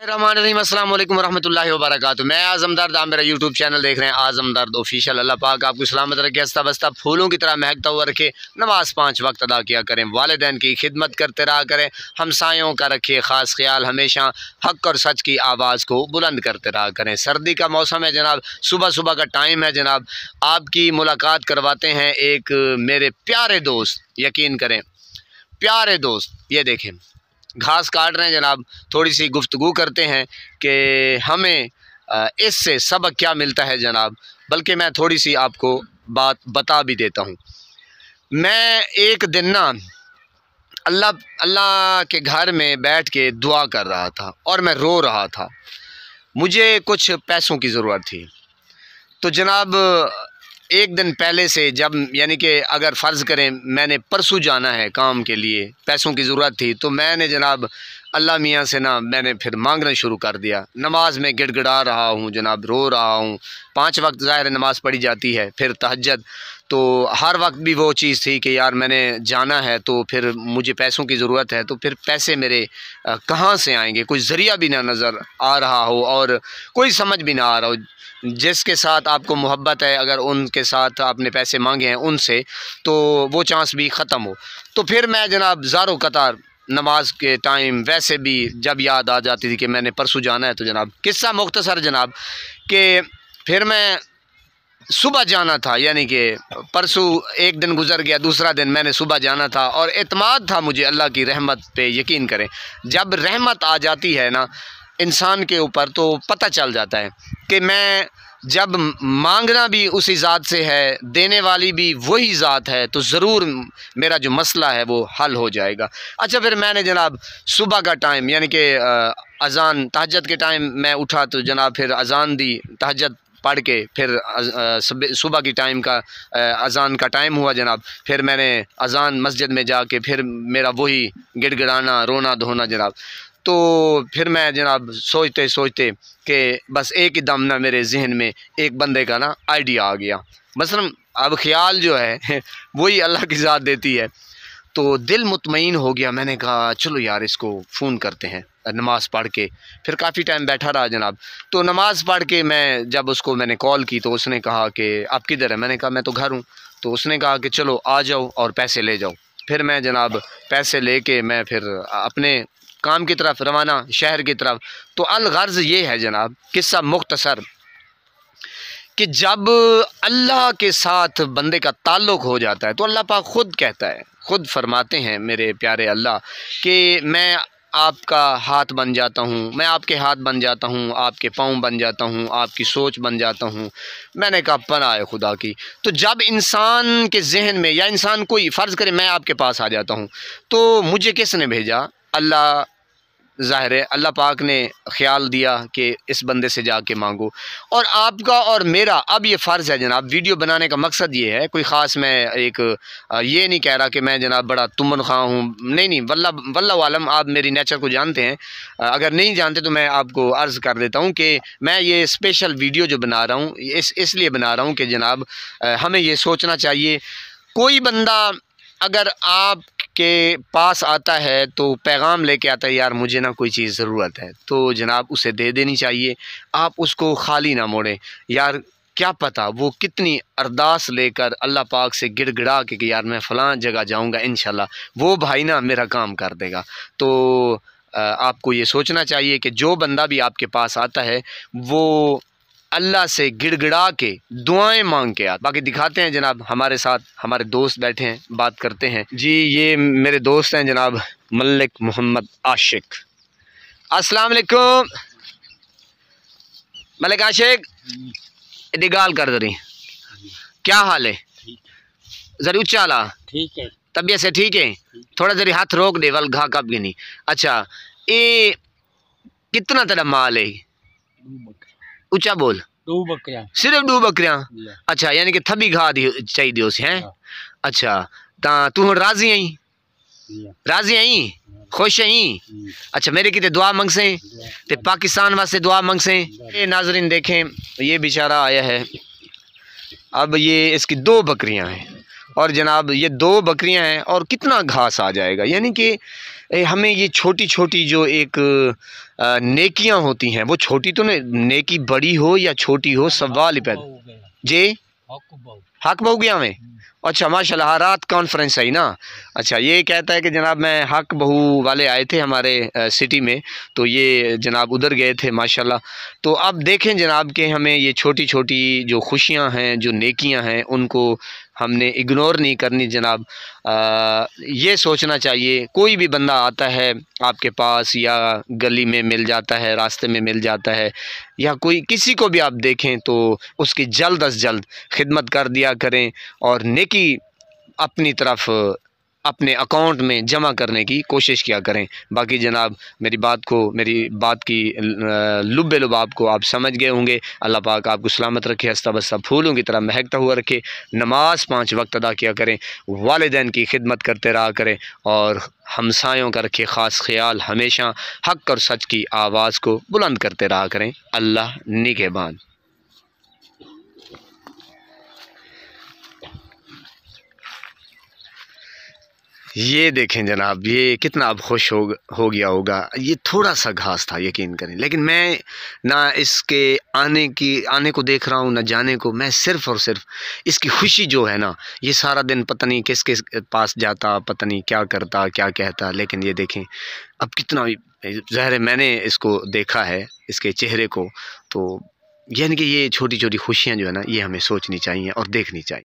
अस्सलाम वालेकुम वरहमतुल्लाहि वबरकातुहू। मैं आज़म दर्द, आप मेरा यूट्यूब चैनल देख रहे हैं आज़म दर्द ऑफिशियल। अल्लाह पाक आपको सलामत रखे, हंसता बसता फूलों की तरह महकता हुआ रखे। नमाज 5 वक्त अदा किया करें, वालिदैन की खिदमत करते रहा करें, हमसायों का रखिए ख़ास ख्याल, हमेशा हक़ और सच की आवाज़ को बुलंद करते रहा करें। सर्दी का मौसम है जनाब, सुबह सुबह का टाइम है जनाब। आपकी मुलाकात करवाते हैं एक मेरे प्यारे दोस्त, यकीन करें प्यारे दोस्त। ये देखें घास काट रहे हैं जनाब, थोड़ी सी गुफ्तगू करते हैं कि हमें इससे सबक क्या मिलता है जनाब। बल्कि मैं थोड़ी सी आपको बात बता भी देता हूँ। मैं एक दिन ना अल्लाह अल्लाह के घर में बैठ के दुआ कर रहा था और मैं रो रहा था। मुझे कुछ पैसों की ज़रूरत थी। तो जनाब एक दिन पहले से, जब यानी कि अगर फ़र्ज़ करें मैंने परसों जाना है काम के लिए, पैसों की ज़रूरत थी, तो मैंने जनाब अल्लाह मियाँ से ना मैंने फिर मांगना शुरू कर दिया। नमाज में गिड़गिड़ा रहा हूँ जनाब, रो रहा हूँ। 5 वक्त ज़ाहिर नमाज़ पढ़ी जाती है, फिर तहज्जुद, तो हर वक्त भी वो चीज़ थी कि यार मैंने जाना है तो फिर मुझे पैसों की ज़रूरत है। तो फिर पैसे मेरे कहाँ से आएंगे, कोई ज़रिया भी ना नज़र आ रहा हो और कोई समझ भी ना आ रहा हो। जिसके साथ आपको मोहब्बत है, अगर उनके साथ आपने पैसे मांगे हैं उनसे, तो वो चांस भी ख़त्म हो। तो फिर मैं जनाब ज़ारो कतार नमाज के टाइम वैसे भी जब याद आ जाती थी कि मैंने परसों जाना है, तो जनाब किस्सा मुख्तसर जनाब कि फिर मैं सुबह जाना था, यानी कि परसों एक दिन गुजर गया, दूसरा दिन मैंने सुबह जाना था और एतमाद था मुझे अल्लाह की रहमत पे। यकीन करें जब रहमत आ जाती है ना इंसान के ऊपर, तो पता चल जाता है कि मैं जब मांगना भी उसी ज़ात से है, देने वाली भी वही ज़ात है, तो ज़रूर मेरा जो मसला है वो हल हो जाएगा। अच्छा, फिर मैंने जनाब सुबह का टाइम यानी कि अज़ान तहज्जुद के टाइम मैं उठा, तो जनाब फिर अज़ान दी, तहज्जुद पढ़ के फिर सुबह की टाइम का अज़ान का टाइम हुआ जनाब। फिर मैंने अज़ान मस्जिद में जाके फिर मेरा वही गिड़गिड़ाना, रोना धोना जनाब। तो फिर मैं जनाब सोचते सोचते कि बस एक ही दम ना मेरे जहन में एक बंदे का ना आइडिया आ गया। मसलन अब ख्याल जो है वही अल्लाह की ज़ात देती है, तो दिल मुतमईन हो गया। मैंने कहा चलो यार इसको फ़ोन करते हैं। नमाज़ पढ़ के फिर काफ़ी टाइम बैठा रहा जनाब। तो नमाज़ पढ़ के मैं जब उसको मैंने कॉल की, तो उसने कहा कि आप किधर है। मैंने कहा मैं तो घर हूँ। तो उसने कहा कि चलो आ जाओ और पैसे ले जाओ। फिर मैं जनाब पैसे लेके मैं फिर अपने काम की तरफ रवाना, शहर की तरफ। तो अलगर्ज़ ये है जनाब, किस्सा मुख्तसर, कि जब अल्लाह के साथ बंदे का ताल्लुक़ हो जाता है तो अल्लाह पाक ख़ुद कहता है, ख़ुद फरमाते हैं मेरे प्यारे अल्लाह कि मैं आपका हाथ बन जाता हूँ, मैं आपके हाथ बन जाता हूँ, आपके पाँव बन जाता हूँ, आपकी सोच बन जाता हूँ। मैंने कहा पनाह है खुदा की। तो जब इंसान के जहन में, या इंसान कोई फ़र्ज़ करे मैं आपके पास आ जाता हूँ, तो मुझे किसने भेजा? अल्लाह। ज़ाहिर है अल्लाह पाक ने ख्याल दिया कि इस बंदे से जाके मांगो। और आपका और मेरा अब ये फ़र्ज़ है जनाब, वीडियो बनाने का मकसद ये है, कोई ख़ास मैं एक ये नहीं कह रहा कि मैं जनाब बड़ा तुमन खां हूँ, नहीं, वल्लाह आलम, आप मेरी नेचर को जानते हैं। अगर नहीं जानते तो मैं आपको अर्ज़ कर देता हूँ कि मैं ये स्पेशल वीडियो जो बना रहा हूँ इसलिए बना रहा हूँ कि जनाब हमें ये सोचना चाहिए, कोई बंदा अगर आप के पास आता है तो पैगाम लेके आता है, यार मुझे ना कोई चीज़ ज़रूरत है, तो जनाब उसे दे देनी चाहिए। आप उसको खाली ना मोड़ें। यार क्या पता वो कितनी अरदास लेकर अल्लाह पाक से गिड़गिड़ा के कि यार मैं फ़लाँ जगह जाऊंगा, इंशाल्लाह वो भाई ना मेरा काम कर देगा। तो आपको ये सोचना चाहिए कि जो बंदा भी आपके पास आता है वो अल्लाह से गिड़गिड़ा के दुआएं मांग के आता। बाकी दिखाते हैं जनाब, हमारे साथ हमारे दोस्त बैठे हैं, बात करते हैं जी। ये मेरे दोस्त हैं जनाब, मलिक मोहम्मद आशिक। अस्सलाम वालेकुम मलिक आशिक, दिगाल कर दरी, क्या हाल है? जरी ऊंचा ला। ठीक है, तबीयत से ठीक है? थोड़ा जरी हाथ रोक दे, वल घा कब गिनी। अच्छा, ये कितना तेरा माल है? ऊंचा बोल। 2 बकरियां। सिर्फ 2 बकरियां? अच्छा, यानी कि थबी घा दी चाहिए उसे हैं। अच्छा, ता तू हुण राजी आई? राजी आई, खुश आई? अच्छा, मेरे किते दुआ मंगसे ते पाकिस्तान वास्ते दुआ मंगसे। ये नाजरीन देखें, ये बेचारा आया है, अब ये इसकी 2 बकरियां हैं और जनाब ये 2 बकरियां हैं और कितना घास आ जाएगा, यानी कि हमें ये छोटी छोटी जो एक नेकियां होती हैं, वो छोटी तो नहीं, नेकी बड़ी हो या छोटी हो सवाल ही पैदा जी। हक बहू गया में, अच्छा माशाल्लाह, हाँ रात कॉन्फ्रेंस है ना। अच्छा, ये कहता है कि जनाब मैं हक बहू वाले आए थे हमारे सिटी में, तो ये जनाब उधर गए थे माशाल्लाह। तो अब देखें जनाब कि हमें ये छोटी छोटी जो खुशियां हैं, जो नेकियां हैं, उनको हमने इग्नोर नहीं करनी जनाब। ये सोचना चाहिए, कोई भी बंदा आता है आपके पास या गली में मिल जाता है, रास्ते में मिल जाता है, या कोई किसी को भी आप देखें तो उसकी जल्द अज जल्द खिदमत कर दिया करें और नेकी अपनी तरफ अपने अकाउंट में जमा करने की कोशिश किया करें। बाकी जनाब मेरी बात की लुब्बे लुबाब को आप समझ गए होंगे। अल्लाह पाक आपको सलामत रखे, हंसता बसता फूलों की तरह महकता हुआ रखे। नमाज 5 वक्त अदा किया करें, वालिदैन की खिदमत करते रहा करें और हमसायों का रखे ख़ास ख्याल। हमेशा हक़ और सच की आवाज़ को बुलंद करते रहा करें। अल्लाह निगहबान। ये देखें जनाब, ये कितना अब खुश हो गया होगा। ये थोड़ा सा घास था यकीन करें, लेकिन मैं ना इसके आने को देख रहा हूँ ना जाने को। मैं सिर्फ़ और सिर्फ इसकी खुशी जो है ना, ये सारा दिन पता नहीं किस किस पास जाता, पता नहीं क्या करता क्या कहता, लेकिन ये देखें अब कितना ज़ाहिर है मैंने इसको देखा है, इसके चेहरे को। तो यानी कि ये छोटी छोटी खुशियाँ जो है ना, ये हमें सोचनी चाहिए और देखनी चाहिए।